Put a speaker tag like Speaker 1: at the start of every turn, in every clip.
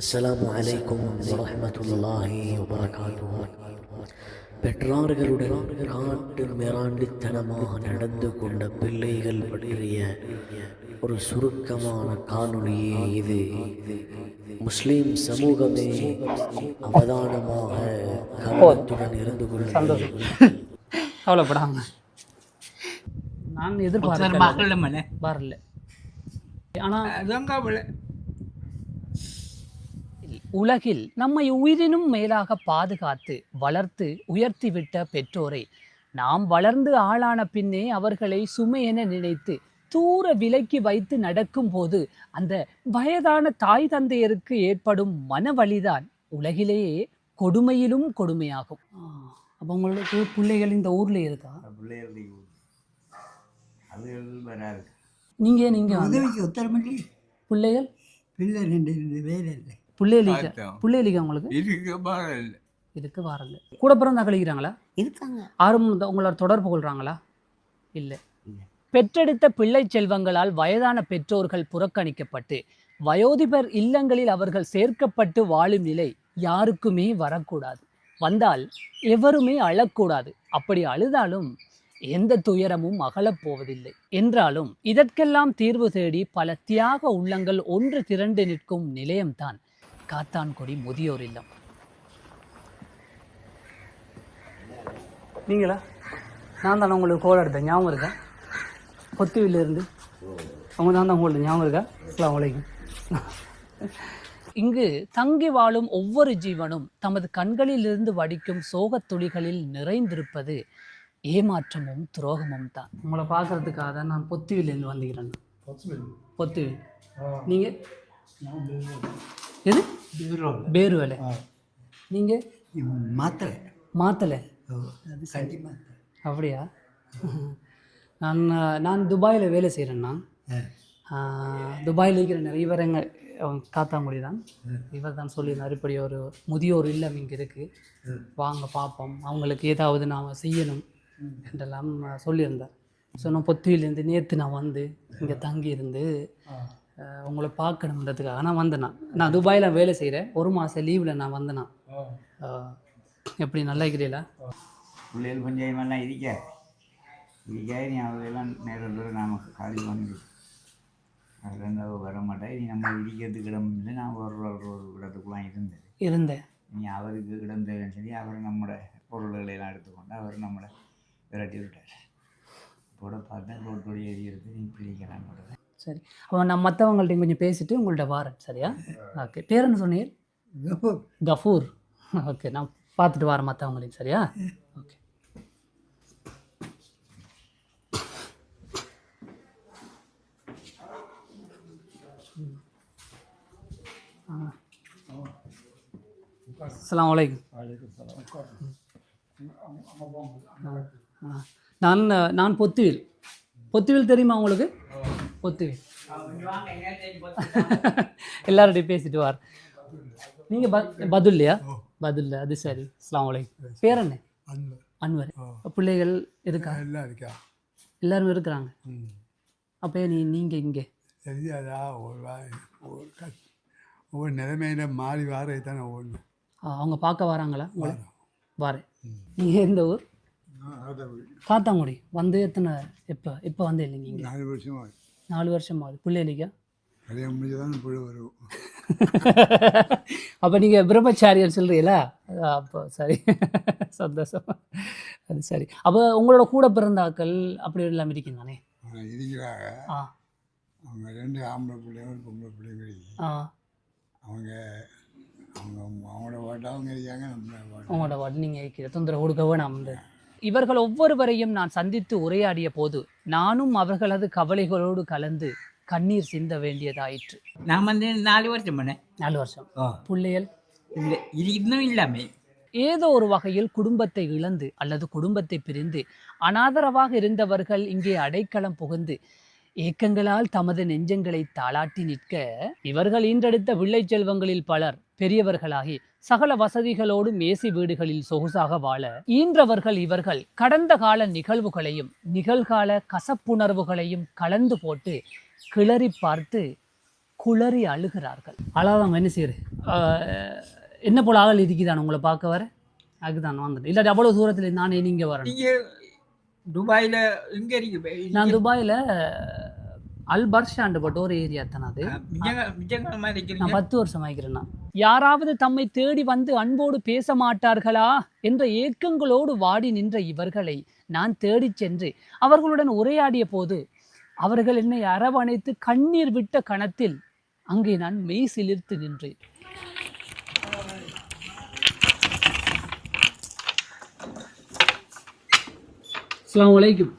Speaker 1: அஸ்ஸலாமு அலைக்கும் வரஹ்மத்துல்லாஹி வபரகாத்துஹு. பெற்றார்களுடன் காட்டு மிராண்டித்தனமாக நடந்து கொண்ட பிள்ளைகள் பற்றிய ஒரு சுருக்கமான காணொளியே இது. முஸ்லிம் சமூகமே அவதானமாக கவனத்துடன் இருந்து கொள்ளுங்கள்.
Speaker 2: கவலைப்படாம நான் எதிர்பார்க்கல வரல. ஆனால் உலகில் நம்மை உயிரினும் மேலாக பாதுகாத்து வளர்த்து உயர்த்திவிட்ட பெற்றோரை நாம் வளர்ந்து ஆளான பின்னே அவர்களை சுமை என நினைத்து தூர விலக்கி வைத்து நடக்கும் போது அந்த வயதான தாய் தந்தையருக்கு ஏற்படும் மனவழிதான் உலகிலேயே கொடுமையிலும் கொடுமையாகும். அப்போ உங்களுக்கு பிள்ளைகள் இந்த ஊர்ல இருக்கா? நீங்க பிள்ளைகள் பிள்ளைலிக்கா உங்களுக்கு இதுக்கு வாரங்க கூட பிறந்தா கழிக்கிறாங்களா?
Speaker 3: இருக்காங்க.
Speaker 2: யாரும் உங்களோட தொடர்பு கொள்றாங்களா? இல்லை. பெற்றெடுத்த பிள்ளை செல்வங்களால் வயதான பெற்றோர்கள் புறக்கணிக்கப்பட்டு வயோதிபர் இல்லங்களில் அவர்கள் சேர்க்கப்பட்டு வாழும் நிலை யாருக்குமே வரக்கூடாது. வந்தால் எவருமே அழக்கூடாது. அப்படி அழுதாலும் எந்த துயரமும் அகலப்போவதில்லை. என்றாலும் இதற்கெல்லாம் தீர்வு தேடி பல தியாக உள்ளங்கள் ஒன்று திரண்டு நிற்கும் நிலையம்தான் காத்தான்குடி முதியோர் இல்லம். நீங்களா? நான் தானே உங்களுக்கு கோல் எடுத்தேன், ஞாபகம் இருக்கா? பொத்துவிலிருந்து அவங்க தான் உங்களுக்கு ஞாபகம் இருக்கா? அஸ்ஸலாமு அலைக்கும். இங்கு தங்கி வாழும் ஒவ்வொரு ஜீவனும் தமது கண்களிலிருந்து வடிக்கும் சோகத் துளிகளில் நிறைந்திருப்பது ஏமாற்றமும் துரோகமும் தான். உங்களை பார்க்கறதுக்காக தான் நான் பொத்துவிலிருந்து வந்துக்கிறேன். பொத்துவில். நீங்கள் எது? பேரு வேலை. நீங்கள் மாத்தலை. அப்படியா? நான் துபாயில் வேலை செய்கிறேன். நான் துபாயில் இருக்கிற இவர் எங்கள் காத்தாங்குடி தான். இவர் தான் சொல்லியிருந்தார், இப்படி ஒரு முதியோர் இல்லம் இங்கே இருக்குது, வாங்க பார்ப்போம், அவங்களுக்கு ஏதாவது நாம் செய்யணும் என்றெல்லாம் சொல்லியிருந்தார். ஸோ நான் பொத்துவிலேருந்து நேற்று நான் வந்து இங்கே தங்கியிருந்து உங்களை பார்க்கணுன்றதுக்காக நான் வந்தேன். நான் துபாயில் வேலை செய்கிறேன். ஒரு மாதம் லீவில் நான் வந்தேன். எப்படி நல்லா இருக்கிறீங்களா?
Speaker 4: பிள்ளைகள் கொஞ்சமெல்லாம் இருக்காது நீ அவையெல்லாம் நேரம் நாம் காலி பண்ணி அதுலேருந்து வர மாட்டேன். நீ நம்ம இடிக்கிறதுக்கு இடம் இல்லை. நான் ஒரு இடத்துக்குலாம் இருந்தேன். நீ அவருக்கு இடம் தேவைன்னு சொல்லி அவர் நம்மளோட பொருள்களையெல்லாம் எடுத்துக்கொண்டு அவர் நம்மளை விரட்டி விட்டார். கூட பார்த்தேன் ரோட்டோடு ஏறி இருக்கு. நீ பிள்ளைக்கிறான்னு.
Speaker 2: சரி, அப்போ நான் மற்றவங்கள்ட்ட கொஞ்சம் பேசிட்டு உங்கள்கிட்ட வாரேன். சரியா? ஓகே. பேர் என்ன சொன்னீர்? கஃபூர். ஓகே, நான் பார்த்துட்டு வரேன் மற்றவங்களையும். சரியா? ஓகே. அஸ்ஸலாமு அலைக்கும். நான் பொத்துவில் தெரியுமா உங்களுக்கு? பொத்துவில் எல்லார்டையும் பேசிட்டு வார். நீங்கள் பதுல்லையா? பதுல்ல. அது சரி. அஸ்ஸலாமு அலைக்கும். பேர் என்ன? அன்வர். பிள்ளைகள் இருக்கா? எல்லாரும் இருக்கிறாங்க. அப்போ நீங்கள் இங்கே
Speaker 5: ஒவ்வொரு நிலைமையில மாறி வாரே தானே ஓடணும்.
Speaker 2: அவங்க பார்க்க வராங்களா? வாரேன். நீங்கள் எந்த ஊர்? காத்தாங்குடி. வந்து எத்தனை எப்போ வந்து இல்லைங்க? இங்கே
Speaker 5: 4 வருஷமா.
Speaker 2: 4 வருஷமாகுது. பிள்ளைலிக்கா?
Speaker 5: கல்யாணம் முடிஞ்சுதான் பிள்ளை வரும்.
Speaker 2: அப்போ நீங்கள் பிரம்மச்சாரியன் சொல்கிறீங்களா? அப்போ சரி, சந்தோஷம். அது சரி. அப்போ உங்களோட கூட பிறந்தாக்கள் அப்படி எல்லாம் இருக்கீங்க தானே?
Speaker 5: இருக்கிறாங்க. அவங்க 2 ஆம்பளை பிள்ளைங்க, ஒரு பொம்பளை பிள்ளைங்க. அவங்க அவங்களோட வாட்டு அவங்க இருக்காங்க,
Speaker 2: அவங்களோட வாட்டு நீங்கள் இருக்கிற தொந்தரவு கொடுக்க வேணாம். இவர்கள் ஒவ்வொருவரையும் நான் சந்தித்து உரையாடிய போது நானும் அவர்களது கவலைகளோடு கலந்து கண்ணீர் சிந்த வேண்டியதாயிற்று.
Speaker 3: நான் வந்து 4 வருஷம் பண்ணேன்.
Speaker 2: 4 வருஷம். பிள்ளைகள்
Speaker 3: இல்லை, இது இன்னும் இல்லாமல்
Speaker 2: ஏதோ ஒரு வகையில் குடும்பத்தை இழந்து அல்லது குடும்பத்தை பிரிந்து அனாதரவாக இருந்தவர்கள் இங்கே அடைக்கலம் புகுந்து ஏக்கங்களால் தமது நெஞ்சங்களை தாளாட்டி நிற்க இவர்கள் ஈன்றெடுத்த பிள்ளை செல்வங்களில் பலர் பெரியவர்களாகி சகல வசதிகளோடு மேசி வீடுகளில் சொகுசாக வாழ ஈன்றவர்கள் இவர்கள் கடந்த கால நிகழ்வுகளையும் நிகழ்கால கசப்புணர்வுகளையும் கலந்து போட்டு கிளறி பார்த்து குளறி அழுகிறார்கள். அழாதான் என்ன செய்யுது? என்ன போல ஆள் இருக்குதான் உங்களை பார்க்க வர அதுதான் வந்துட்டு இல்லாட்டி அவ்வளோ தூரத்தில் நானே நீங்கள் வரேன்.
Speaker 3: நீங்கள் துபாயில் எங்கே இருக்கு?
Speaker 2: நான் துபாயில் அல் பர்ஷாண்டு பட்ட ஒரு ஏரியா தானே அது.
Speaker 3: மிச்சங்கமாக இருக்கிறீங்க.
Speaker 2: நான் 10 வருஷம் ஆகிறேன்னா. யாராவது தம்மை தேடி வந்து அன்போடு பேச மாட்டார்களா என்ற ஏக்கங்களோடு வாடி நின்ற இவர்களை நான் தேடிச் சென்று அவர்களுடன் உரையாடிய போது அவர்கள் என்னை அரவணைத்து கண்ணீர் விட்ட கணத்தில் அங்கே நான் மெய் சிலிர்த்து நின்றேன். அஸ்ஸலாமு அலைக்கும்.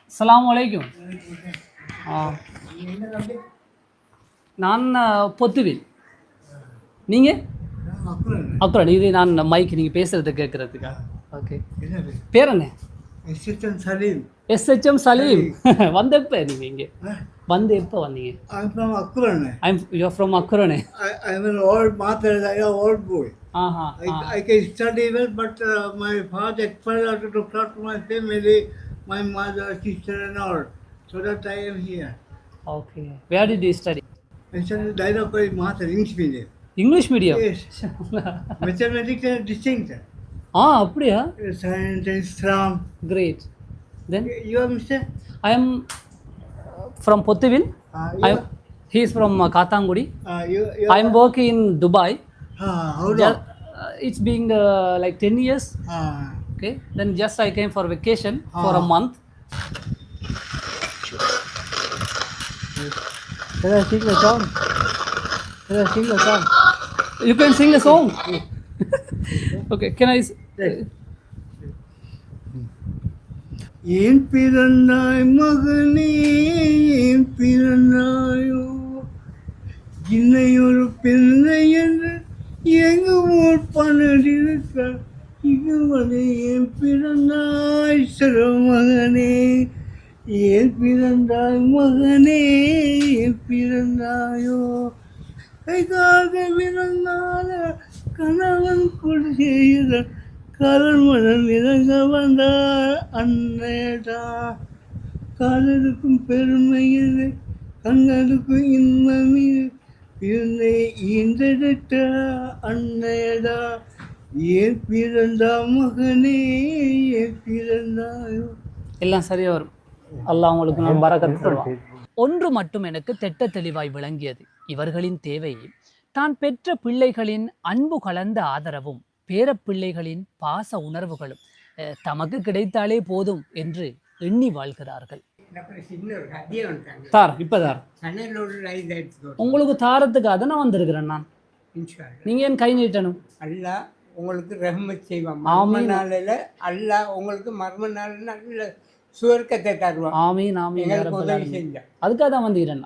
Speaker 2: அஸ்ஸலாமு அலைக்கும். நான் பொத்துவில். நீங்கள் அப்புறம் இது நான் மைக் நீங்கள் பேசுகிறத கேட்குறதுக்கா? ஓகே. பேர் என்ன?
Speaker 5: SHM Salim.
Speaker 2: SHM Salim. வந்த எப்போ நீங்கள் இங்கே வந்து எப்போ வந்தீங்க?
Speaker 5: I'm from Akurane.
Speaker 2: You're from Akurane.
Speaker 5: I'm an old mother, like an old boy. I can study well, but my father expired out to look after my family, my mother, sister and all. So that I am here.
Speaker 2: Okay. Where did you study?
Speaker 5: I studied Daidapai Mathar, English medium.
Speaker 2: English medium?
Speaker 5: Yes. Mathematics and distinction.
Speaker 2: அப்படியா?
Speaker 5: Science and Islam.
Speaker 2: Great. Then?
Speaker 5: You are Mr.?
Speaker 2: I am from Pottuvil. He is from Kathangudi. I am working in Dubai.
Speaker 5: How long?
Speaker 2: It's been like 10 years. Okay. Then just I came for vacation for a month.
Speaker 5: Can I sing a song? Can I sing a song?
Speaker 2: You can sing a song. Okay. Can I?
Speaker 5: ஏன் பிறந்தாய் மகனே, ஏன் பிறந்தாயோ, இன்னை ஒரு பெண்ணை என்று எங்கு ஊர் பணடிருக்க இதுவரை ஏன் பிறந்தாய் சிறுமகனே, ஏன் பிறந்தாய் மகனே, ஏன் பிறந்தாயோ, கைகாக பிறந்தால கணவன் கொள்கையிற கரண்மனம் இறங்க வந்தார் அன்னையடா, காதலுக்கும் பெருமை இல்லை கண்களுக்கும் இன்பம் இல்லை ஈந்தெடுத்த அன்னையடா, ஏன் பிறந்தா மகனே, ஏன் பிறந்தாயோ.
Speaker 2: எல்லாம் சரியா வரும். அல்லாஹ் உங்களுக்கு நான் பரக்கத் தருவான். ஒன்று மட்டும் எனக்கு திட்ட தெளிவாய் விளங்கியது. இவர்களின் தேவை தான் பெற்ற பிள்ளைகளின் அன்பு கலந்த ஆதரவும் பேரப்பிள்ளைகளின் பாச உணர்வுகளும் தமக்கு கிடைத்தாலே போதும் என்று எண்ணி வாழ்கிறார்கள். தார் இப்பதார் உங்களுக்கு தாரத்துக்கு அதனை வந்திருக்கிறேன் நான். நீங்க ஏன் கை நீட்டணும்?
Speaker 3: அல்லாஹ் உங்களுக்கு ரஹ்மத் செய்வான். மர்ம நாளில் அல்லாஹ் உங்களுக்கு மர்ம நாளில் நல்ல சுவர்க்கத்தை தருவான்.
Speaker 2: ஆமீன் ஆமீன்.
Speaker 3: உதவி செஞ்சேன்,
Speaker 2: அதுக்காக தான் வந்துக்கிறேன்.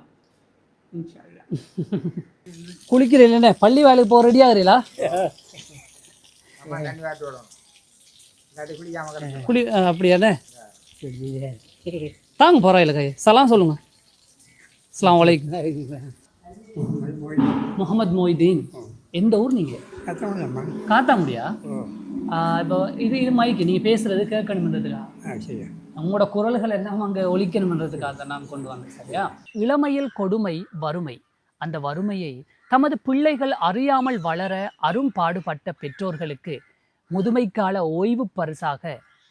Speaker 2: குளிக்கிறீங்களே, பள்ளி வேலைக்கு போக ரெடியா இருக்கிறீங்களா? குளி அப்படியாண்ணே தாங்க பரவாயில்ல. கை சலாம் சொல்லுங்க. அஸ்ஸலாமு அலைக்கும். முகமது மொய்தீன். எந்த ஊர் நீங்கள்? காத்தாங்குடியா? இப்போ இது மைக்கு நீங்கள் பேசுகிறது கேட்கணுன்றதுக்கா? உங்களோட குரல்கள் எல்லாம் அங்கே ஒலிக்கணுன்றதுக்காக நான் கொண்டு வந்தேன். சரியா? இளமையில் கொடுமை வறுமை. அந்த வறுமையை தமது பிள்ளைகள் அறியாமல் வளர அரும்பாடுபட்ட பெற்றோர்களுக்கு முதுமைக்கால ஓய்வு பரிசாக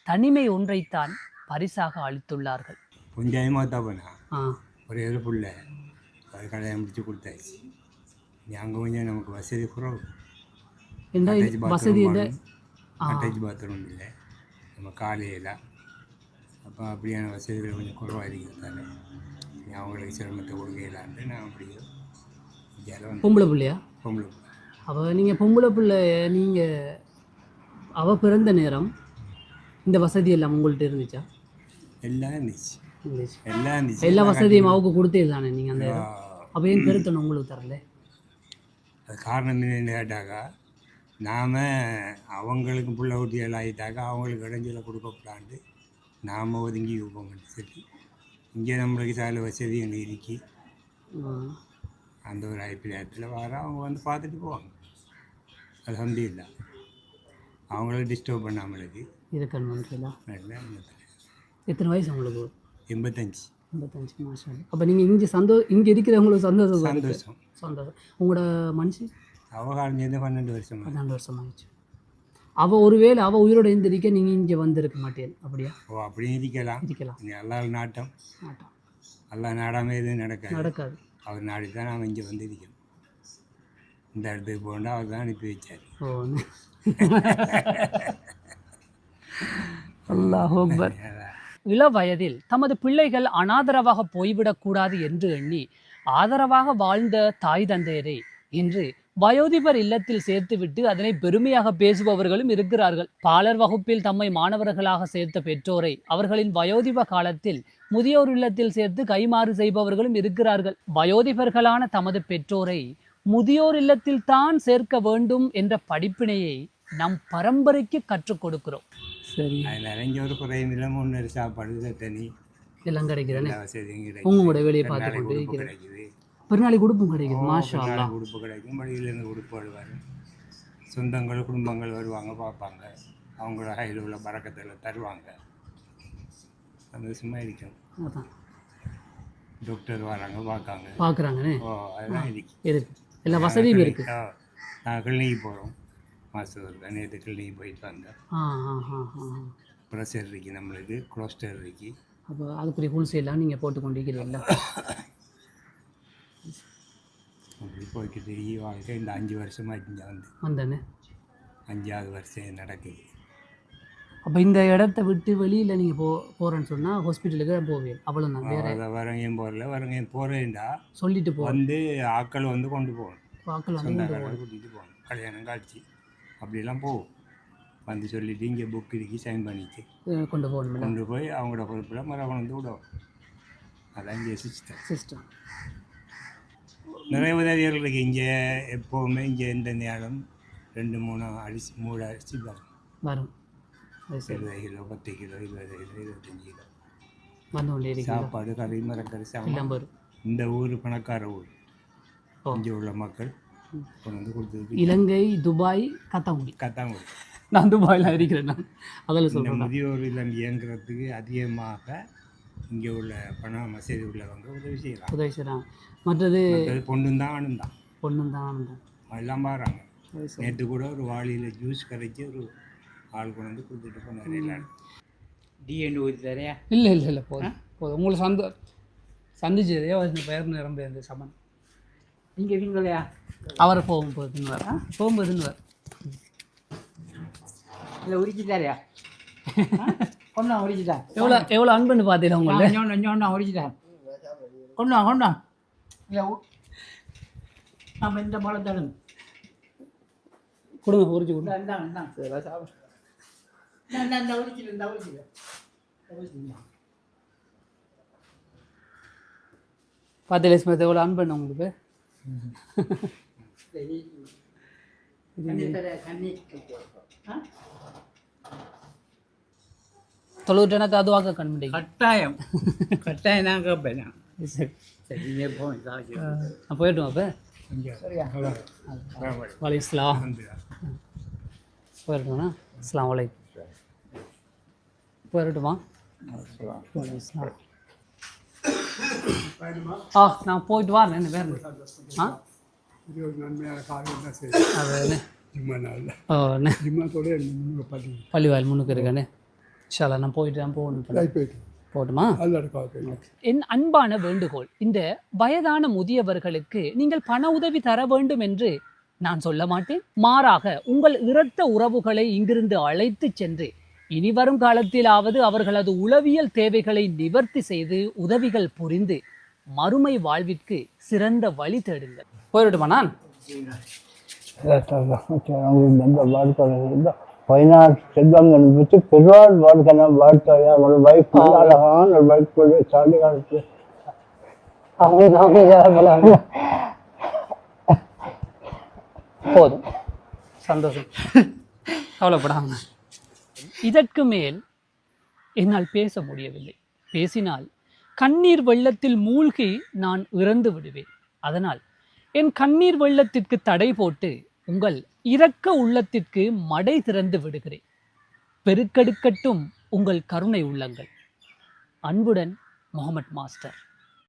Speaker 2: தனிமை ஒன்றைத்தான் பரிசாக அளித்துள்ளார்கள்.
Speaker 6: கொஞ்சமாக தான் போனா ஒரு எதிர்ப்புள்ள அது கல்யாணம் முடிச்சு கொடுத்தாச்சு. அங்கே கொஞ்சம் நமக்கு வசதி குறவு.
Speaker 2: வசதி
Speaker 6: அட்டாச் பாத்ரூம் இல்லை, நம்ம காலையில் அப்போ அப்படியான வசதிகள் கொஞ்சம் குறவாக இருக்கிறதால அவங்களுக்கு சிரமத்தை கொடுக்கலான்ட்டு நான் அப்படியே
Speaker 2: பொம்பளை பிள்ளையா?
Speaker 6: பொம்பளை பிள்ளை.
Speaker 2: அப்போ நீங்கள் பொம்பளை பிள்ளை, நீங்கள் அவள் பிறந்த நேரம் இந்த வசதி எல்லாம் உங்கள்கிட்ட இருந்துச்சா?
Speaker 6: எல்லாம் இருந்துச்சு,
Speaker 2: எல்லா வசதியும் அவருக்கு கொடுத்தே தானே நீங்கள் அந்த இடம். அப்போ ஏன் பெருத்தணும் உங்களுக்கு தரல?
Speaker 6: அது காரணம் என்னென்னு கேட்டாக்கா, நாம் அவங்களுக்கு புள்ள ஊட்டிகள் ஆகிட்டாக்கா அவங்களுக்கு இடைஞ்சல கொடுக்கப்படாண்டு நாம் ஒதுங்கி வைப்போம்னு சொல்லி இங்கே நம்மளுக்கு சாலை வசதி ஒன்று இருக்கி அந்த ஒரு அபிப்பிராயத்தில் வர அவங்க வந்து பார்த்துட்டு போவாங்க. அது சந்தி இல்லை, அவங்கள டிஸ்டர்ப் பண்ணாமலுக்கு
Speaker 2: இருக்கணும்.
Speaker 6: நல்லா.
Speaker 2: எத்தனை வயசு உங்களுக்கு?
Speaker 6: 85.
Speaker 2: மாதம். அப்போ நீங்கள் இங்கே இங்கே இருக்கிறவங்களுக்கு சந்தோஷம்.
Speaker 6: சந்தோஷம்.
Speaker 2: உங்களோட மனுஷன்
Speaker 6: அவகாலம் சேர்ந்து 12 வருஷம்
Speaker 2: 12 வருஷம் ஆயிடுச்சு. அவள் ஒருவேளை அவள் உயிரோடு இருந்திருக்க நீங்கள் இங்கே வந்திருக்க மாட்டேன் அப்படியா?
Speaker 6: ஓ அப்படியும் இருக்கலாம். நீ அல்லாஹ் நாட்டம். அல்லாஹ் நாடாமல் எதுவும் நடக்காது. அவர் நாடி தான் நாம் இங்கே வந்திருக்கோம். இந்த இடத்துக்கு போகணுன்னா அவர் தான் அனுப்பி வச்சார்.
Speaker 2: அல்லாஹ் அக்பர். இள வயதில் தமது பிள்ளைகள் அனாதரவாக போய்விடக்கூடாது என்று எண்ணி ஆதரவாக வாழ்ந்த தாய் தந்தையரை இன்று வயோதிபர் இல்லத்தில் சேர்த்துவிட்டு அதனை பெருமையாக பேசுபவர்களும் இருக்கிறார்கள். பாலர் வகுப்பில் தம்மை மாணவர்களாக சேர்த்த பெற்றோரை அவர்களின் வயோதிப காலத்தில் முதியோர் இல்லத்தில் சேர்த்து கைமாறு செய்பவர்களும் இருக்கிறார்கள். வயோதிபர்களான தமது பெற்றோரை முதியோர் இல்லத்தில் தான் சேர்க்க வேண்டும் என்ற படிப்பினையை நம் பரம்பரைக்கு கற்றுக் கொடுக்கிறோம். சரி,
Speaker 6: அதில் ஒரு குறையும் இல்லை. 3 நேரம் சாப்பாடு தண்ணி
Speaker 2: எல்லாம் கிடைக்கிறேன். உங்களோட வேலையை பார்த்து கொண்டு இருக்கிறேன். பெருநாளைக்கு உடுப்பும் கிடைக்குது. மாஷா அல்லாஹ்.
Speaker 6: உடுப்பு கிடைக்கும். வழியிலேருந்து உடுப்பு வருவார். சொந்தங்கள் குடும்பங்கள் வருவாங்க, பார்ப்பாங்க. அவங்களோட கையில் உள்ள பறக்கத்தில் தருவாங்க. சந்தோஷமாக இருக்கும்.
Speaker 2: அதான்
Speaker 6: டாக்டர் வராங்க,
Speaker 2: பார்க்குறாங்கண்ணே.
Speaker 6: ஓ அதெல்லாம்
Speaker 2: இருக்கு. எல்லா வசதியும் இருக்குது.
Speaker 6: நான் கிளினிக்கு போகிறோம். மாதம் இருக்கா. நேற்று கிளினிக்கு போயிட்டு வந்தேன். ப்ரெஷர் இருக்குது நம்மளுக்கு, கொலஸ்ட்ரால் இருக்குது.
Speaker 2: அப்போ அதுக்குரிய ஹூல்ஸ் எல்லாம் நீங்கள் போட்டு கொண்டிருக்கிறீங்களா?
Speaker 6: அப்படி போய்க்கிட்டு வாழ்க்கை இந்த 5 வருஷமாக
Speaker 2: வந்தேண்ணே.
Speaker 6: 5ஆவது வருஷம் நடக்குது.
Speaker 2: அப்போ இந்த இடத்த விட்டு வெளியில் நீங்கள் போகிறேன்னு சொன்னால் ஹாஸ்பிட்டலுக்கு தான் போவேன். அவ்வளோதான். வேறு
Speaker 6: வரங்கையும் போகல. வரங்கையும் போகிறேன்டா
Speaker 2: சொல்லிட்டு
Speaker 6: வந்து ஆக்கள் வந்து கொண்டு போகணும்.
Speaker 2: ஆக்கள்
Speaker 6: சொந்தக்காரர்கள் கூட்டிகிட்டு போகணும். கல்யாணம் காட்சி அப்படிலாம் போகும். வந்து சொல்லிவிட்டு இங்கே புக் இருக்கு சைன் பண்ணிட்டு
Speaker 2: கொண்டு போகணும்.
Speaker 6: கொண்டு போய் அவங்களோட பொறுப்பில் மரபணம் வந்து விடுவோம். அதான் இங்கே சிஸ்டம். நிறைய உதவிகள் இருக்குது இங்கே. எப்போவுமே இங்கே எந்த நேரம் 2-3 அரிசி 3 அரிசி வரும். 20 கிலோ 10 கிலோ 20 கிலோ 25 கிலோ
Speaker 2: வந்து
Speaker 6: சாப்பாடு கறி மரக்கறி சாப்பாடு. இந்த ஊர் பணக்கார ஊர். இங்கே உள்ள மக்கள் கொண்டு வந்து கொடுத்தது.
Speaker 2: இலங்கை, துபாய், கத்தாங்குடி. நான் துபாயில் இருக்கிறேன். நான் அதில் சொல்கிறேன்.
Speaker 6: முதியோர் இல்லம் இயங்குறதுக்கு அதிகமாக இங்கே உள்ள பணம் வசதி உள்ளவங்க உதவி செய்யலாம்.
Speaker 2: மற்றது
Speaker 6: பொண்ணும் தான் ஆணும்
Speaker 2: தான்
Speaker 6: எல்லாம் பாருங்க. நேற்று கூட ஒரு வாளியில் ஜூஸ் கரைச்சி ஒரு ஆள் கொண்டு வந்து கொடுத்துட்டு போனார். எல்லாரும்
Speaker 3: டிஎன் ஊற்றி தரையா?
Speaker 2: இல்லை போதும். உங்களை சந்திச்சதே பேர் நிரம்ப இந்த சமன்.
Speaker 3: நீங்கள் இருக்கீங்களையா?
Speaker 2: அவரை போகும்போதுன்னு வர
Speaker 3: இல்லை உரிச்சிட்டாரியா? கொண்டா உரிச்சிட்டா.
Speaker 2: எவ்வளோ அன்புன்னு பார்த்தீங்களா உங்களை?
Speaker 3: ஒன்றா உரிச்சிட்டேன். கொண்டா இல்லை நம்ம இந்த பழத்தடும்
Speaker 2: கொடுங்க, உரிச்சு கொடுங்க. பார்த்தீங்களா ஸ்மித், எவ்வளோ அன்பு உங்களுக்கு? தொழுவிட்டேனாக்கா அதுவாக கண்முடி
Speaker 3: கட்டாயம் நான் கேட்பேன்.
Speaker 2: நான் போயிட்டுமா அப்போ? வலைஸ்லாம் போயிட்டுமாண்ணா. அஸ்லாம் வலைக்கும். போயிட்டுமா? நான் போயிட்டு வரேன். என்ன வேறு பள்ளிவாயில் முன்னுக்கு இருக்கானே. ஷாலா நான் போயிட்டு தான் போகணும். போட்டுமா? என் அன்பான வேண்டுகோள், இந்த வயதான முதியவர்களுக்கு நீங்கள் பண உதவி தர வேண்டும் என்று நான் சொல்ல மாட்டேன். மாறாக உங்கள் இரத்த உறவுகளை இங்கிருந்து அழைத்து சென்று இனி வரும் காலத்திலாவது அவர்களது உளவியல் தேவைகளை நிவர்த்தி செய்து உதவிகள் புரிந்து மறுமை வாழ்விற்கு சிறந்த வழி தேடுங்கள். போயிடுமா? நான்
Speaker 5: பதினாறு செல்வங்கள் வச்சு பெருவாள் வாழ்க்கை வாழ்க்கையா ஒரு வைஃப் அழகான ஒரு வைஃப் சாலை காலத்து
Speaker 2: போதும். சந்தோஷம், கவலைப்படாம. இதற்கு மேல் என்னால் பேச முடியவில்லை. பேசினால் கண்ணீர் வெள்ளத்தில் மூழ்கி நான் இறந்து விடுவேன். அதனால் என் கண்ணீர் வெள்ளத்திற்கு தடை போட்டு உங்கள் இரக்க உள்ளத்திற்கு மடை திறந்து விடுகிறேன். பெருக்கெடுக்கட்டும் உங்கள் கருணை உள்ளங்கள். அன்புடன் முகமது மாஸ்டர்.